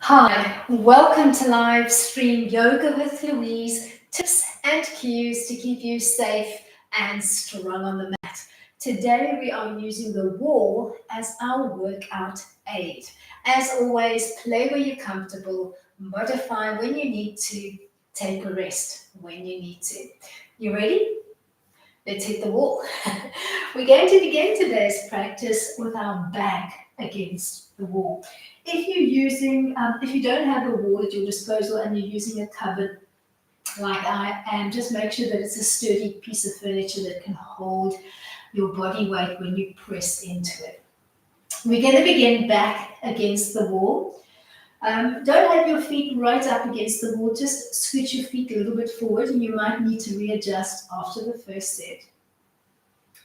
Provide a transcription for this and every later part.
Hi, welcome to live stream Yoga with Louise. Tips and cues to keep you safe and strong on the mat. Today we are using the wall as our workout aid. As always, play where you're comfortable, modify when you need to, take a rest when you need to. You ready? Let's hit the wall. We're going to begin today's practice with our back against the wall. If you don't have a wall at your disposal and you're using a cupboard like I am, just make sure that it's a sturdy piece of furniture that can hold your body weight when you press into it. We're going to begin back against the wall. Don't have your feet right up against the wall, just scoot your feet a little bit forward and you might need to readjust after the first set.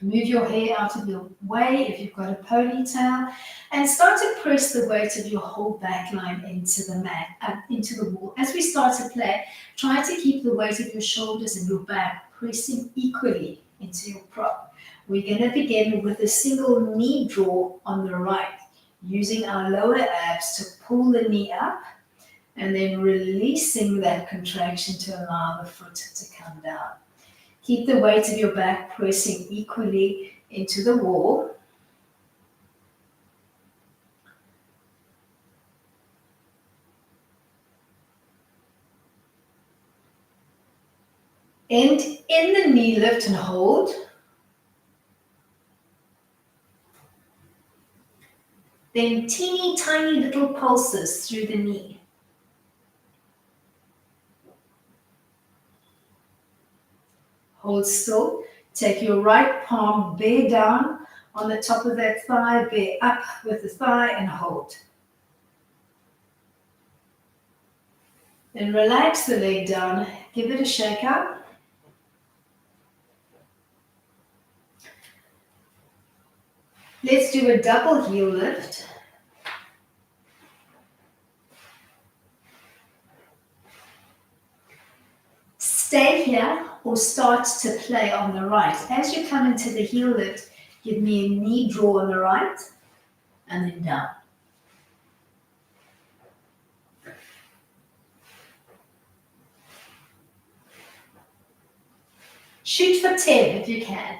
Move your hair out of your way if you've got a ponytail and start to press the weight of your whole back line into the mat, into the wall. As we start to play, try to keep the weight of your shoulders and your back pressing equally into your prop. We're going to begin with a single knee draw on the right, using our lower abs to pull the knee up and then releasing that contraction to allow the foot to come down. Keep the weight of your back pressing equally into the wall. And in the knee lift and hold. Then teeny tiny little pulses through the knee. Hold still. Take your right palm, bear down on the top of that thigh, bear up with the thigh and hold. Then relax the leg down, give it a shake out. Let's do a double heel lift. Stay here or start to play on the right. As you come into the heel lift, give me a knee draw on the right and then down. Shoot for 10 if you can.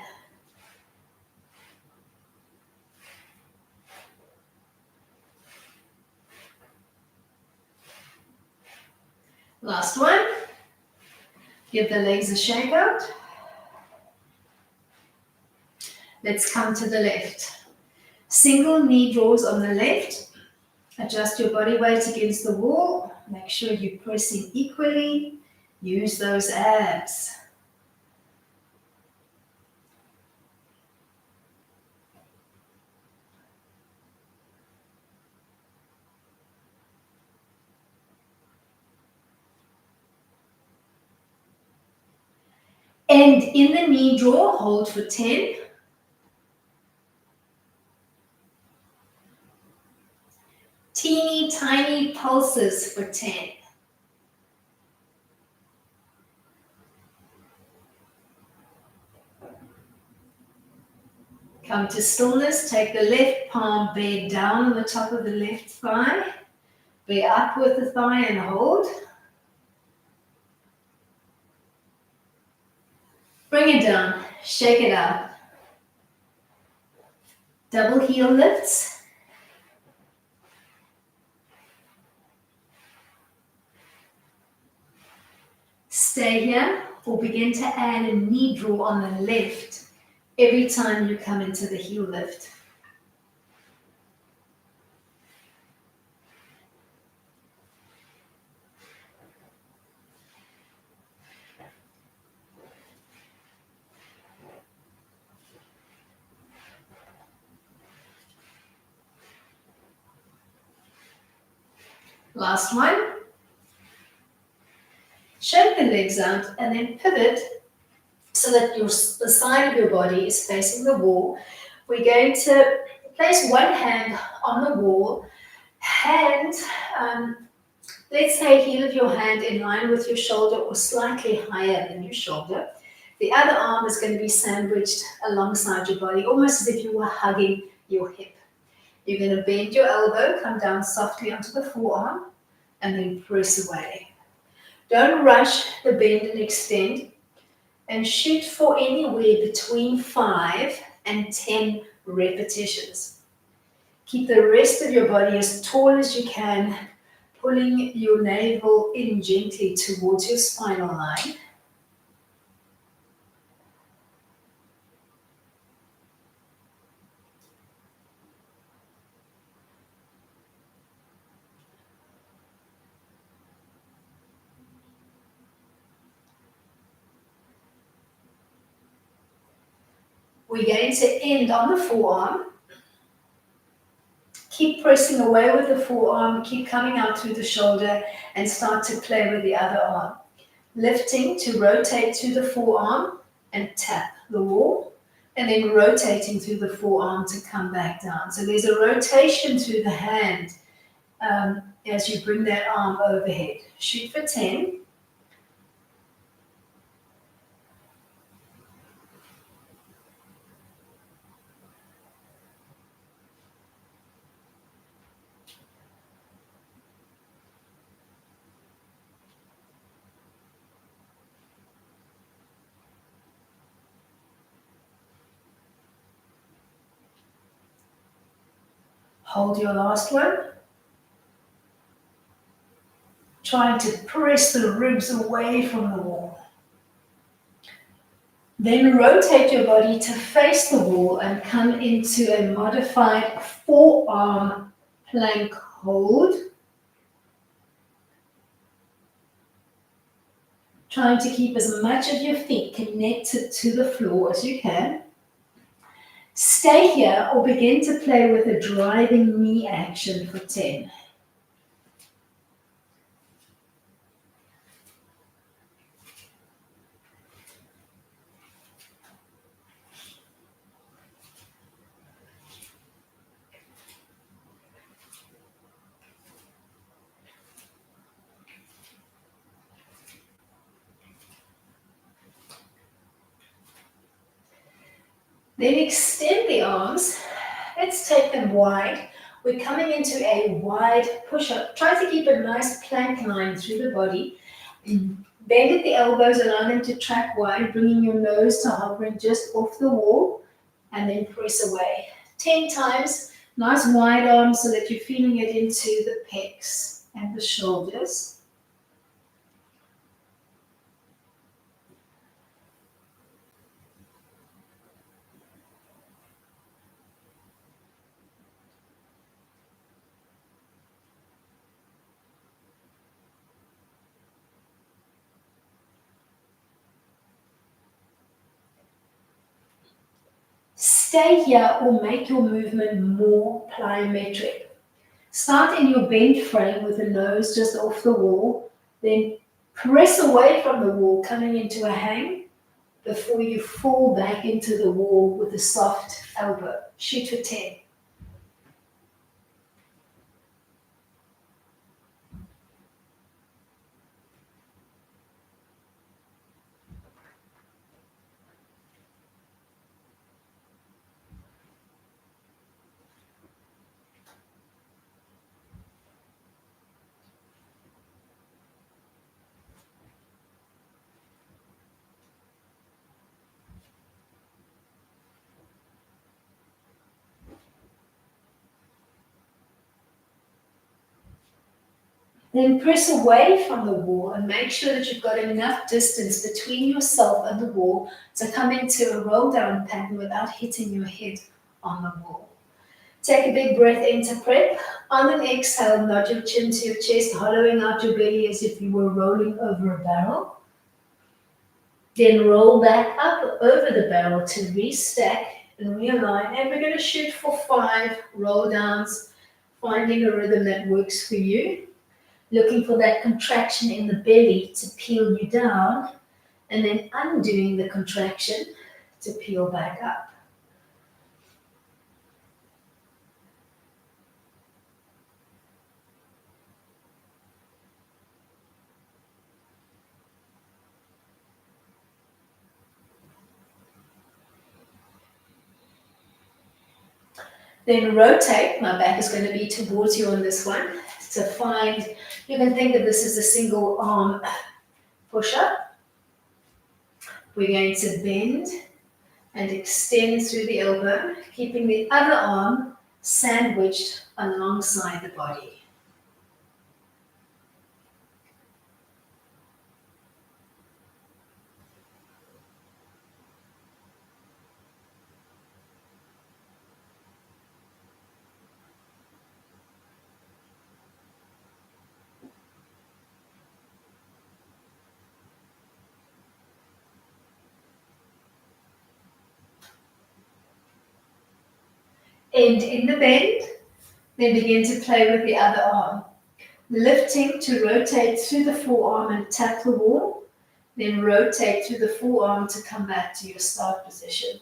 Last one. Give the legs a shake out. Let's come to the left. Single knee draws on the left. Adjust your body weight against the wall. Make sure you're pressing equally. Use those abs. And in the knee draw, hold for 10. Teeny tiny pulses for 10. Come to stillness, take the left palm, bear down on the top of the left thigh, bear up with the thigh and hold. Bring it down, shake it out. Double heel lifts. Stay here or begin to add a knee draw on the left every time you come into the heel lift. Last one. Shake the legs out and then pivot so that the side of your body is facing the wall. We're going to place one hand on the wall, let's say heel of your hand in line with your shoulder or slightly higher than your shoulder. The other arm is going to be sandwiched alongside your body, almost as if you were hugging your hip. You're going to bend your elbow, come down softly onto the forearm, and then press away. Don't rush the bend and extend, and shoot for anywhere between 5 and 10 repetitions. Keep the rest of your body as tall as you can, pulling your navel in gently towards your spinal line. We're going to end on the forearm. Keep pressing away with the forearm, keep coming out through the shoulder, and start to play with the other arm. Lifting to rotate through the forearm and tap the wall, and then rotating through the forearm to come back down. So there's a rotation through the hand as you bring that arm overhead. Shoot for 10. Hold your last one. Trying to press the ribs away from the wall. Then rotate your body to face the wall and come into a modified forearm plank hold. Trying to keep as much of your feet connected to the floor as you can. Stay here or begin to play with a driving knee action for 10. Then extend the arms. Let's take them wide. We're coming into a wide push-up. Try to keep a nice plank line through the body. Bend at the elbows, allow them to track wide, bringing your nose to hovering just off the wall, and then press away. 10 times, nice wide arms so that you're feeling it into the pecs and the shoulders. Stay here or make your movement more plyometric. Start in your bent frame with the nose just off the wall, then press away from the wall, coming into a hang before you fall back into the wall with a soft elbow. Shoot for 10. Then press away from the wall and make sure that you've got enough distance between yourself and the wall to come into a roll down pattern without hitting your head on the wall. Take a big breath into prep. On an exhale, nod your chin to your chest, hollowing out your belly as if you were rolling over a barrel. Then roll back up over the barrel to restack and realign. And we're going to shoot for 5 roll downs, finding a rhythm that works for you. Looking for that contraction in the belly to peel you down, and then undoing the contraction to peel back up. Then rotate. My back is going to be towards you on this one. So you can think of this as a single arm push-up. We're going to bend and extend through the elbow, keeping the other arm sandwiched alongside the body. End in the bend, then begin to play with the other arm. Lifting to rotate through the forearm and tap the wall, then rotate through the forearm to come back to your start position.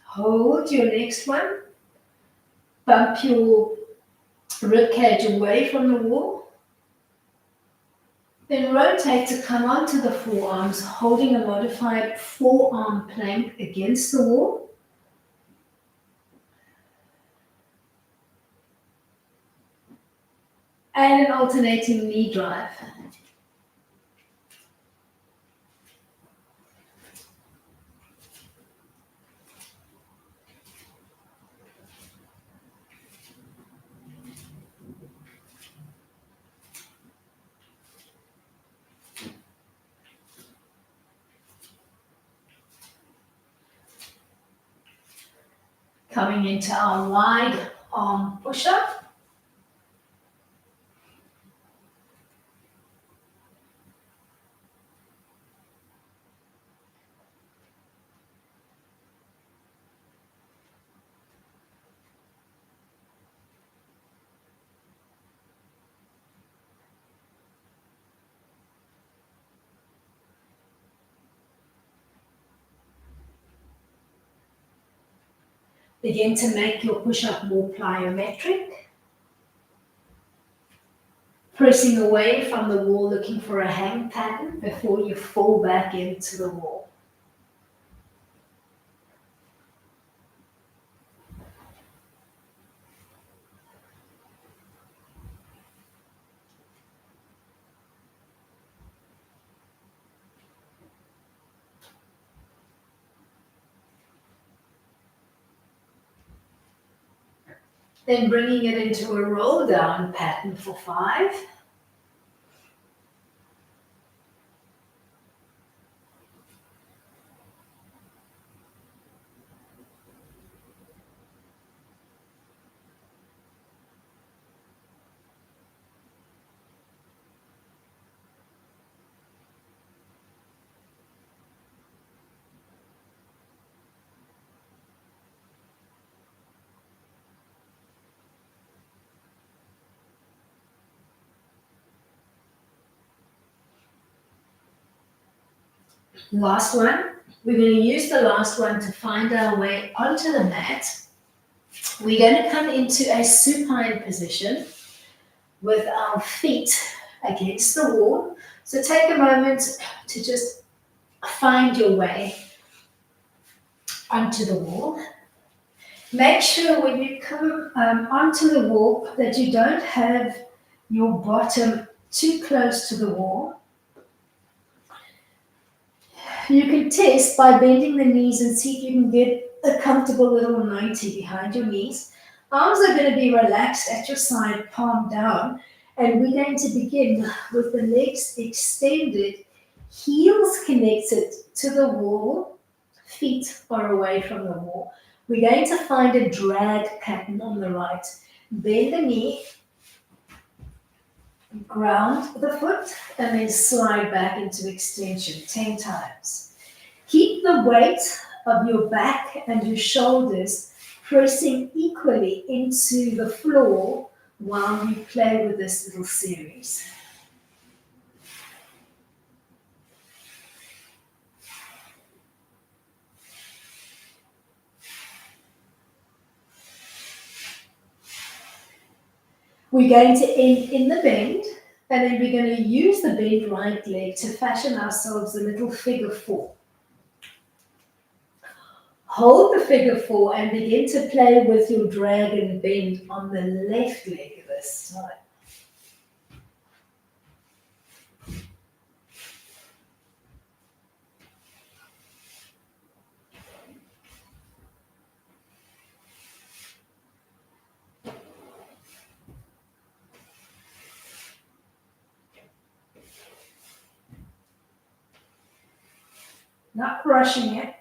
Hold your next one. Bump your ribcage away from the wall. Then rotate to come onto the forearms, holding a modified forearm plank against the wall. And an alternating knee drive. Coming into our wide arm push-up. Begin to make your push-up more plyometric. Pressing away from the wall, looking for a hang pattern before you fall back into the wall. Then bringing it into a roll down pattern for 5. Last one. We're going to use the last one to find our way onto the mat. We're going to come into a supine position with our feet against the wall. So take a moment to just find your way onto the wall. Make sure when you come onto the wall that you don't have your bottom too close to the wall. You can test by bending the knees and see if you can get a comfortable little 90 behind your knees. Arms are going to be relaxed at your side, palm down, and we're going to begin with the legs extended, heels connected to the wall, feet far away from the wall. We're going to find a drag pattern on the right. Bend the knee, ground the foot, and then slide back into extension 10 times. Keep the weight of your back and your shoulders pressing equally into the floor while we play with this little series. We're going to end in the bend, and then we're going to use the bent right leg to fashion ourselves a little figure four. Hold the figure four and begin to play with your dragon bend on the left leg this time. Not rushing it.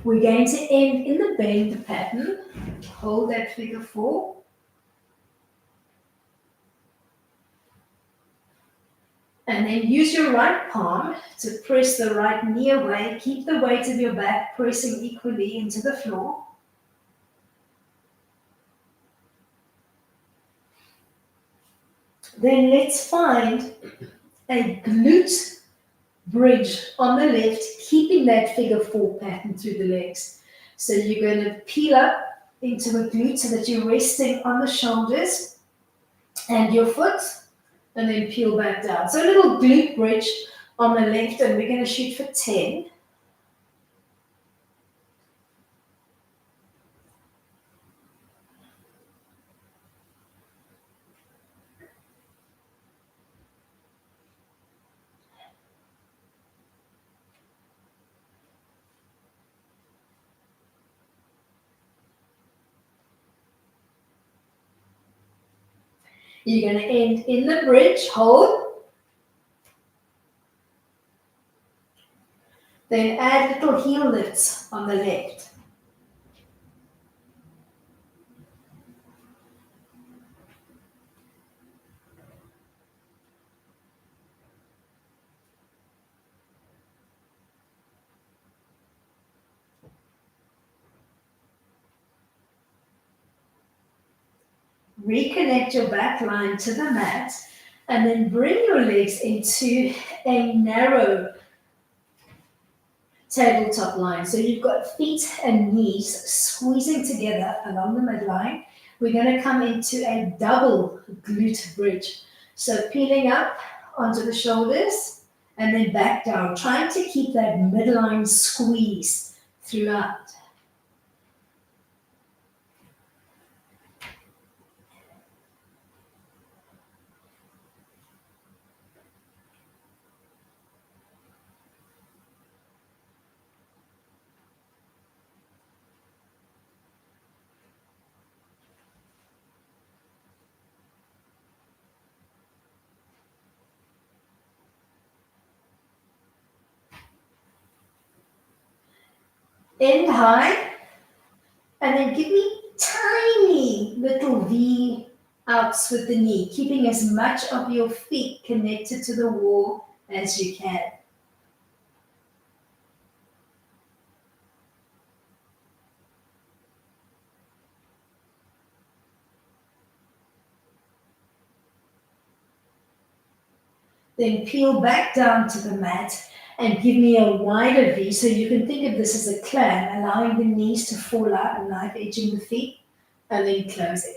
We're going to end in the bend pattern. Hold that figure four. And then use your right palm to press the right knee away. Keep the weight of your back pressing equally into the floor. Then let's find a glute bridge on the left, keeping that figure four pattern through the legs. So you're going to peel up into a glute so that you're resting on the shoulders and your foot, and then peel back down. So a little glute bridge on the left, and we're going to shoot for 10. You're going to end in the bridge, hold. Then add little heel lifts on the left. Reconnect your back line to the mat, and then bring your legs into a narrow tabletop line. So you've got feet and knees squeezing together along the midline. We're going to come into a double glute bridge. So peeling up onto the shoulders and then back down, trying to keep that midline squeeze throughout. End high, and then give me tiny little V outs with the knee, keeping as much of your feet connected to the wall as you can. Then peel back down to the mat and give me a wider V, so you can think of this as a clam, allowing the knees to fall out and knife edging the feet, and then closing.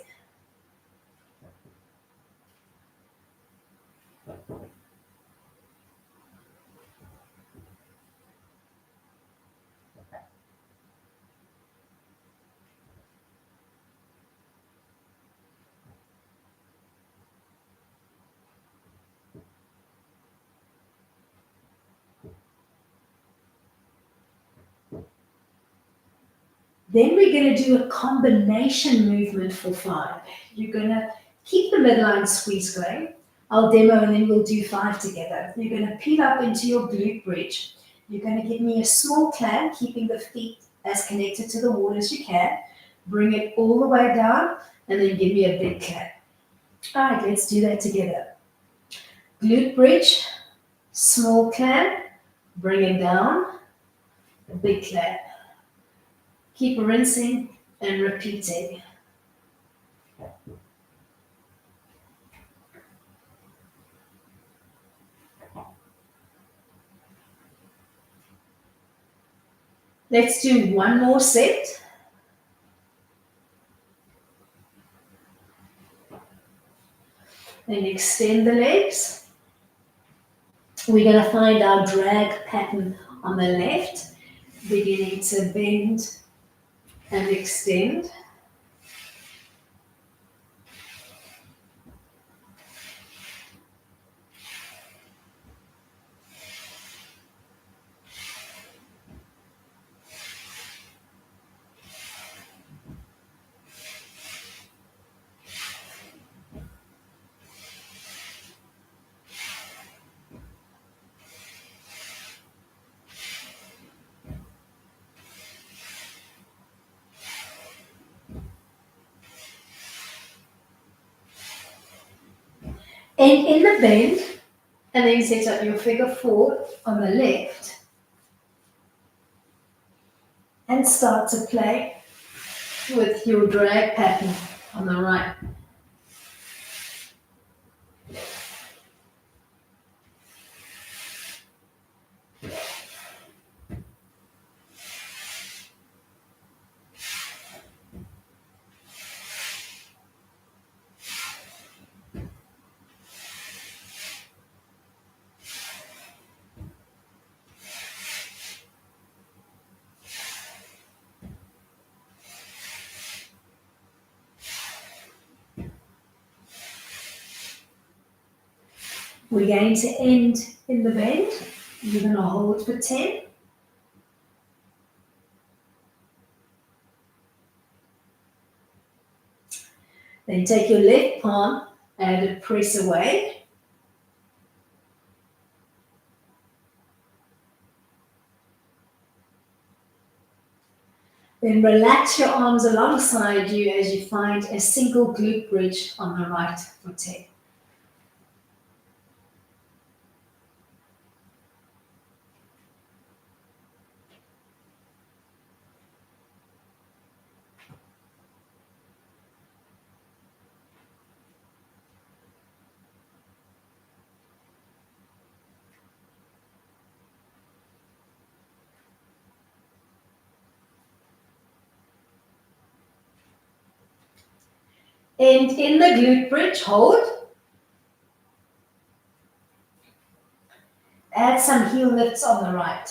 Then we're going to do a combination movement for 5. You're going to keep the midline squeeze going. I'll demo and then we'll do 5 together. You're going to peel up into your glute bridge. You're going to give me a small clam, keeping the feet as connected to the wall as you can. Bring it all the way down and then give me a big clam. All right, let's do that together. Glute bridge, small clamp, bring it down, a big clamp. Keep rinsing and repeating. Let's do one more set. Then extend the legs. We're going to find our drag pattern on the left, beginning to bend and extend. And in the bend, and then set up your figure four on the left and start to play with your drag pattern on the right. We're going to end in the bend. You're going to hold for 10. Then take your left palm and press away. Then relax your arms alongside you as you find a single glute bridge on the right for 10. And in the glute bridge, hold. Add some heel lifts on the right.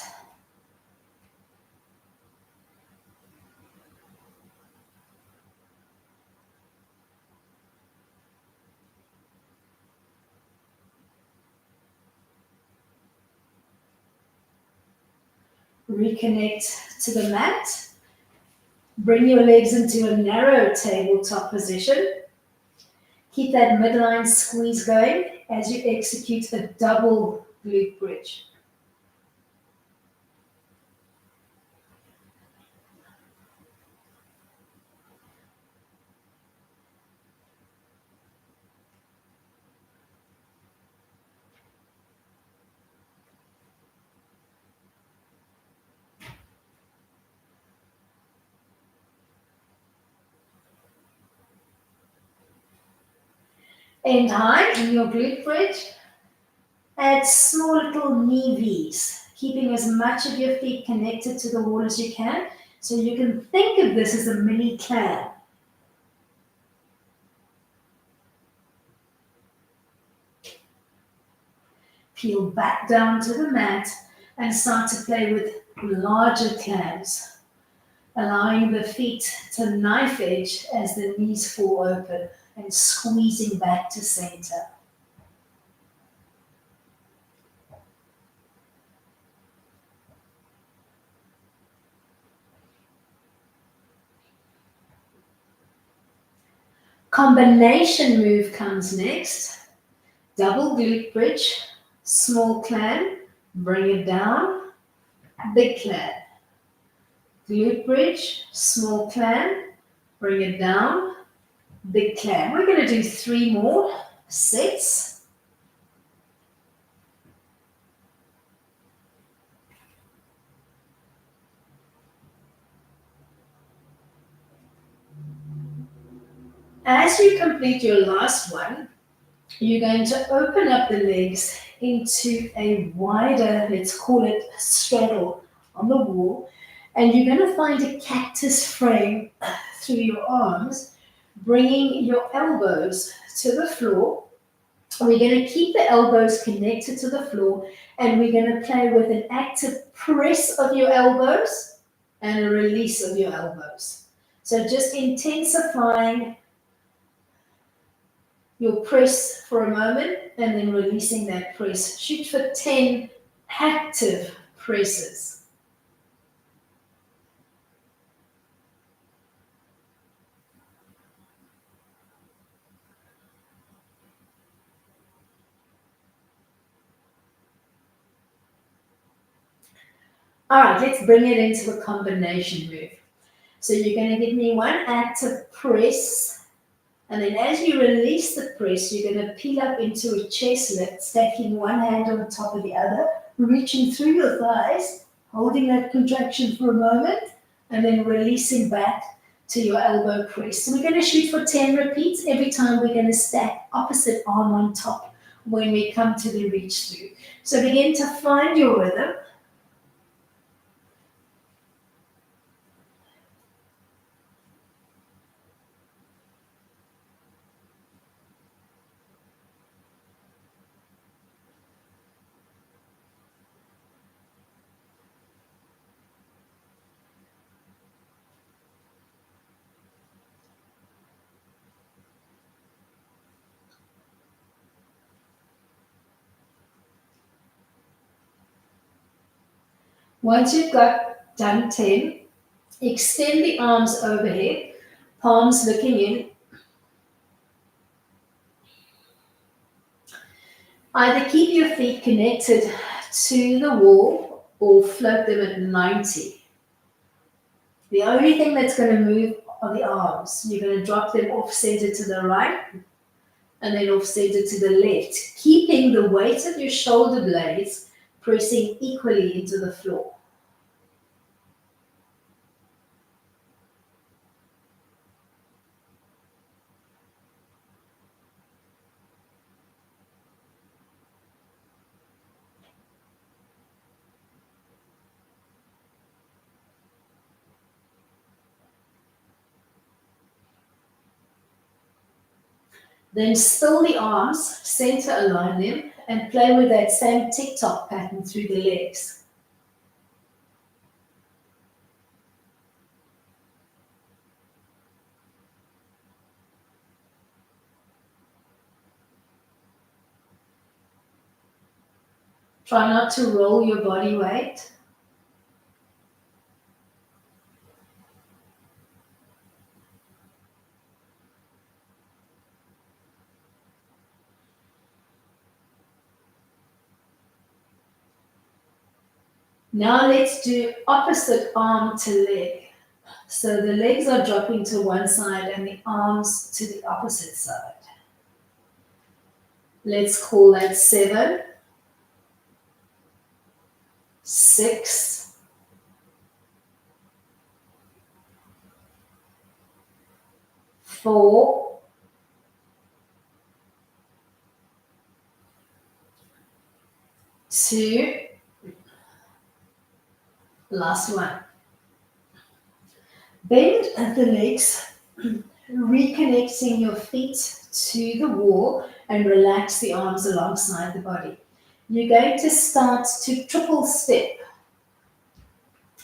Reconnect to the mat. Bring your legs into a narrow tabletop position. Keep that midline squeeze going as you execute a double glute bridge. End high in your glute bridge. Add small little knee V's, keeping as much of your feet connected to the wall as you can. So you can think of this as a mini clam. Peel back down to the mat and start to play with larger clams, allowing the feet to knife edge as the knees fall open and squeezing back to center. Combination move comes next. Double glute bridge, small clam, bring it down, big clam. Glute bridge, small clam, bring it down, big clam. We're going to do 3 more sets. As you complete your last one, you're going to open up the legs into a wider, let's call it straddle on the wall, and you're going to find a cactus frame through your arms, bringing your elbows to the floor. We're going to keep the elbows connected to the floor, and we're going to play with an active press of your elbows and a release of your elbows. So just intensifying your press for a moment and then releasing that press. Shoot for 10 active presses. All right, let's bring it into a combination move. So you're going to give me one active press, and then as you release the press, you're going to peel up into a chest lift, stacking one hand on top of the other, reaching through your thighs, holding that contraction for a moment, and then releasing back to your elbow press. So we're going to shoot for 10 repeats. Every time we're going to stack opposite arm on top when we come to the reach through. So begin to find your rhythm. Once you've got done 10, extend the arms overhead, palms looking in. Either keep your feet connected to the wall or float them at 90. The only thing that's going to move are the arms. You're going to drop them off center to the right and then off center to the left, keeping the weight of your shoulder blades pressing equally into the floor. Then still the arms, center align them, and play with that same tick-tock pattern through the legs. Try not to roll your body weight. Now let's do opposite arm to leg. So the legs are dropping to one side and the arms to the opposite side. Let's call that 7, 6, 4, 2, last one. Bend at the legs, reconnecting your feet to the wall and relax the arms alongside the body. You're going to start to triple step,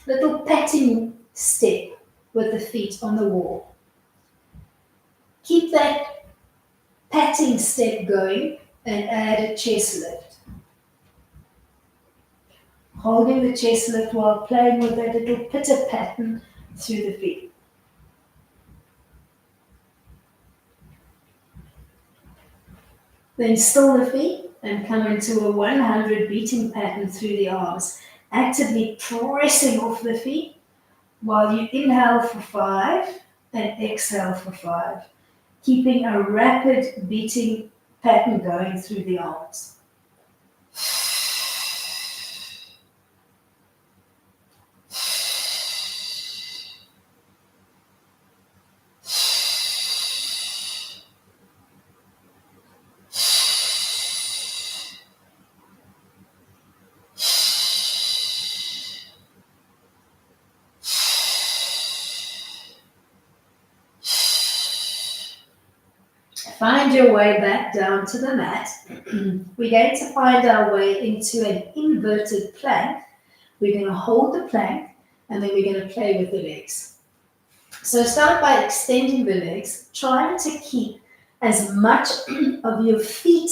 little patting step with the feet on the wall. Keep that patting step going and add a chest lift. Holding the chest lift while playing with that little pitter pattern through the feet. Then still the feet and come into a 100 beating pattern through the arms, actively pressing off the feet while you inhale for 5 and exhale for 5. keeping a rapid beating pattern going through the arms. Find your way back down to the mat. We're going to find our way into an inverted plank. We're going to hold the plank and then we're going to play with the legs. So start by extending the legs, trying to keep as much of your feet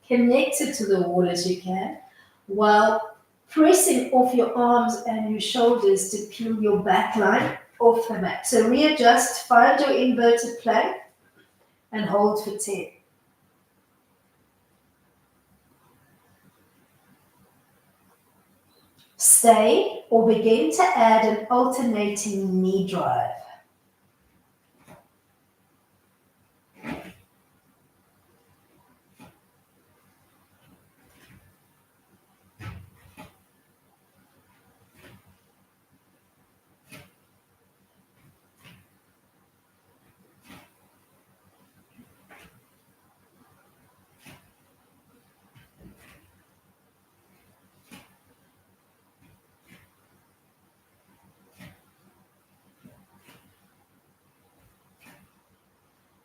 connected to the wall as you can, while pressing off your arms and your shoulders to peel your back line off the mat. So readjust, find your inverted plank, and hold for 10. Stay or begin to add an alternating knee drive.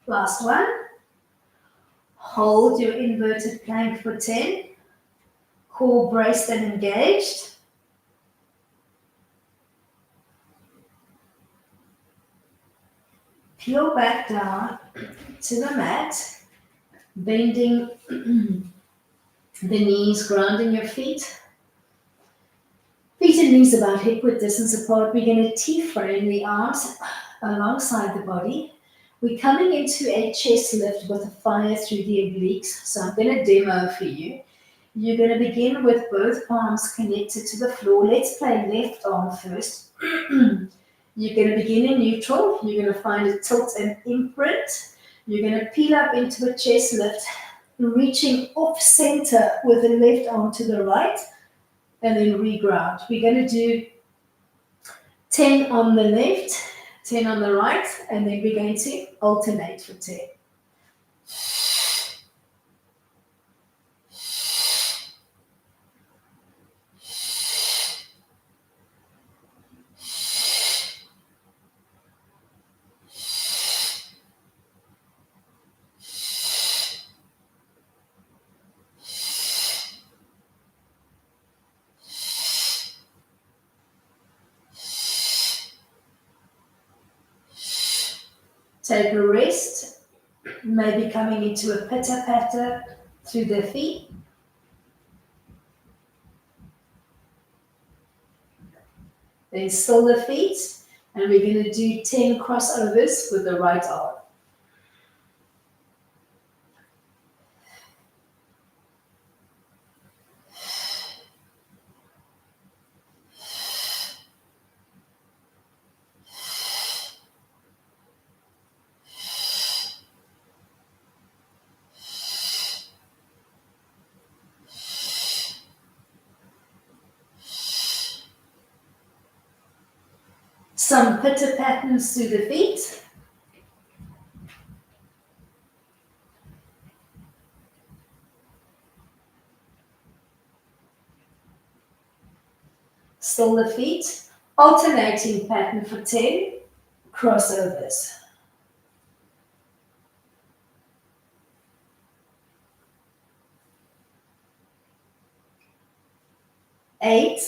Last one. Hold your inverted plank for 10. Core braced and engaged. Peel back down to the mat, bending the knees, grounding your feet. Feet and knees about hip-width distance apart. We're going to T-frame the arms alongside the body. We're coming into a chest lift with a fire through the obliques. So I'm going to demo for you. You're going to begin with both palms connected to the floor. Let's play left arm first. You're going to begin in neutral. You're going to find a tilt and imprint. You're going to peel up into a chest lift, reaching off center with the left arm to the right, and then reground. We're going to do 10 on the left, 10 on the right, and then we're going to alternate for 10. Take a rest, maybe coming into a pitter-patter through the feet. Then still the feet, and we're going to do 10 crossovers with the right arm. Some pitter patterns through the feet. Still the feet. Alternating pattern for 10 crossovers. 8.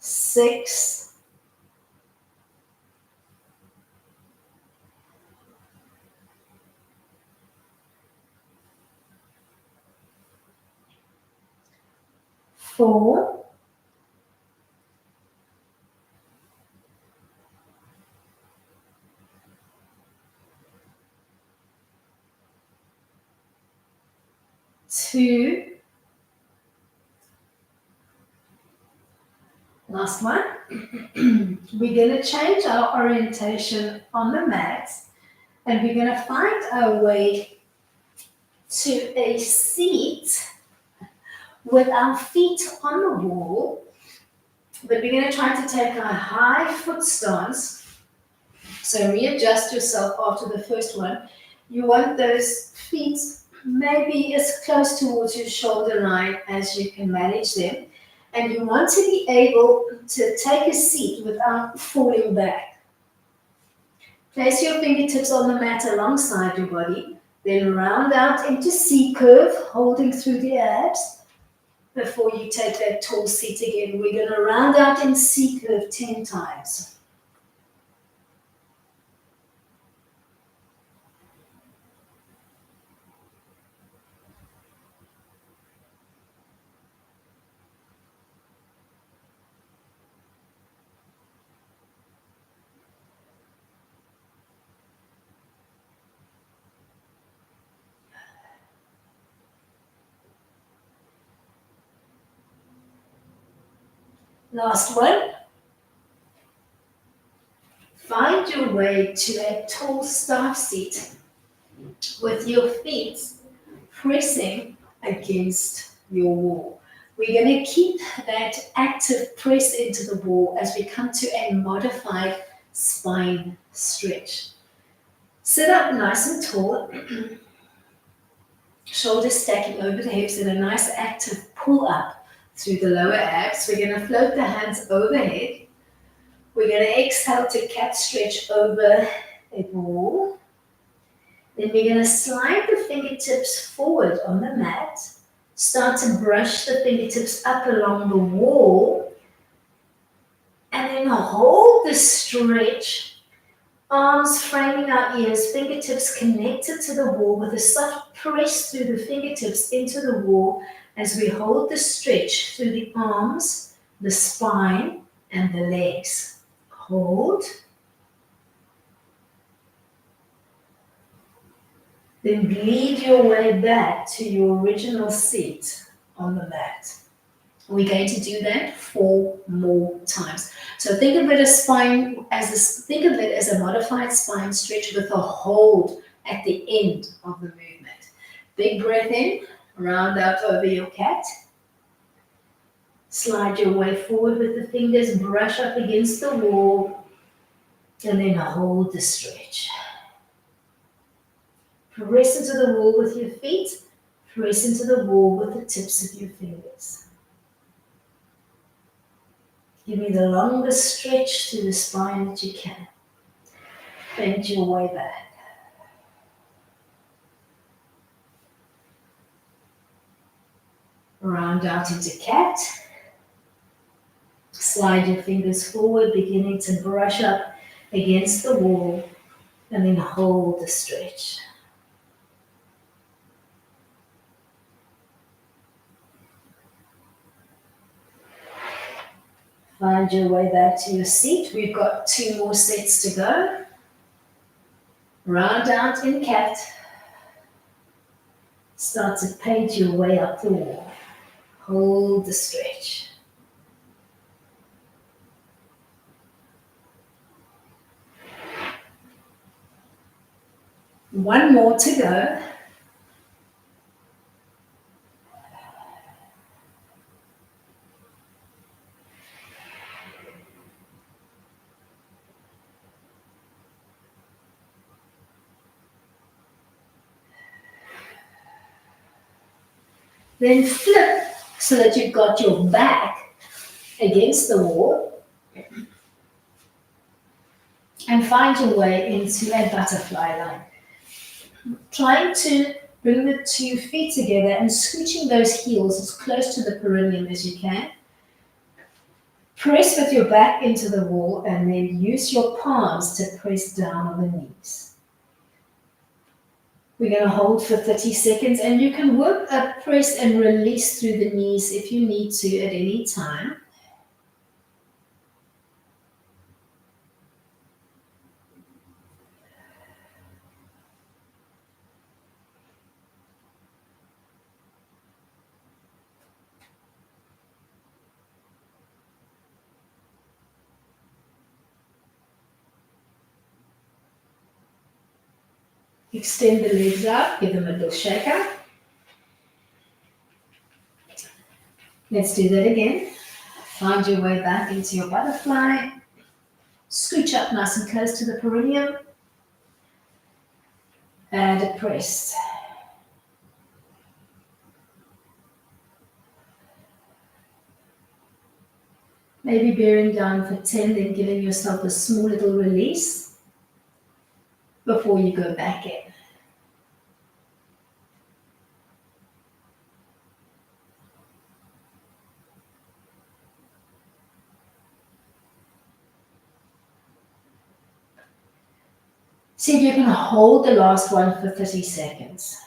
6. 4. 2. Last one. We're going to change our orientation on the mat, and we're going to find our way to a seat with our feet on the wall, but we're going to try to take a high foot stance. So readjust yourself after the first one. You want those feet maybe as close towards your shoulder line as you can manage them. And you want to be able to take a seat without falling back. Place your fingertips on the mat alongside your body, then round out into C curve, holding through the abs. Before you take that tall seat again, we're going to round out in C curve 10 times. Last one. Find your way to a tall start seat with your feet pressing against your wall. We're going to keep that active press into the wall as we come to a modified spine stretch. Sit up nice and tall, shoulders stacking over the hips in a nice active pull up through the lower abs. We're going to float the hands overhead. We're going to exhale to cat stretch over a wall. Then we're going to slide the fingertips forward on the mat. Start to brush the fingertips up along the wall. And then hold the stretch. Arms framing our ears, fingertips connected to the wall with a soft press through the fingertips into the wall as we hold the stretch through the arms, the spine, and the legs. Hold. Then lead your way back to your original seat on the mat. We're going to do that 4 more times. So think of it as a modified spine stretch with a hold at the end of the movement. Big breath in, round out over your cat. Slide your way forward with the fingers, brush up against the wall, and then hold the stretch. Press into the wall with your feet, press into the wall with the tips of your fingers. Give me the longest stretch through the spine that you can. Bend your way back. Round out into cat. Slide your fingers forward, beginning to brush up against the wall, and then hold the stretch. Find your way back to your seat. We've got 2 more sets to go. Round out in cat. Start to page your way up the wall. Hold the stretch. One more to go. Then flip so that you've got your back against the wall. And find your way into a butterfly line. Trying to bring the 2 feet together and scooching those heels as close to the perineum as you can. Press with your back into the wall and then use your palms to press down on the knees. We're going to hold for 30 seconds and you can work up, press and release through the knees if you need to at any time. Extend the legs out, give them a little shake up. Let's do that again. Find your way back into your butterfly. Scooch up nice and close to the perineum. And a press. Maybe bearing down for 10, then giving yourself a small little release before you go back in. See if you can hold the last one for 30 seconds.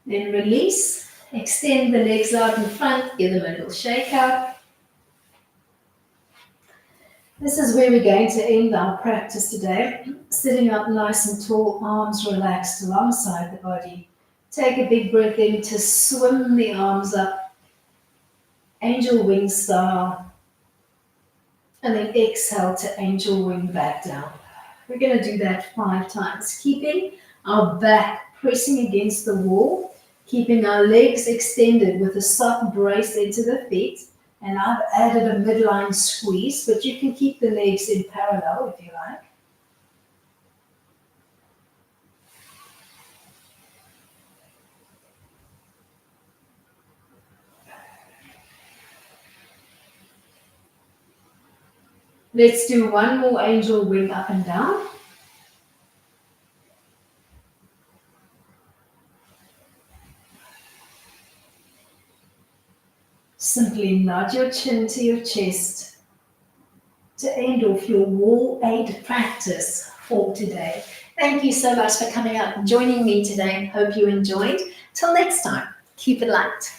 Then release, extend the legs out in front, give them a little shake out. This is where we're going to end our practice today. Sitting up nice and tall, arms relaxed alongside the body. Take a big breath in to swim the arms up, angel wing style. And then exhale to angel wing back down. We're going to do that 5 times, keeping our back pressing against the wall, keeping our legs extended with a soft brace into the feet. And I've added a midline squeeze, but you can keep the legs in parallel if you like. Let's do one more angel wing up and down. Simply nod your chin to your chest to end off your wall aid practice for today. Thank you so much for coming out and joining me today. Hope you enjoyed. Till next time, keep it light.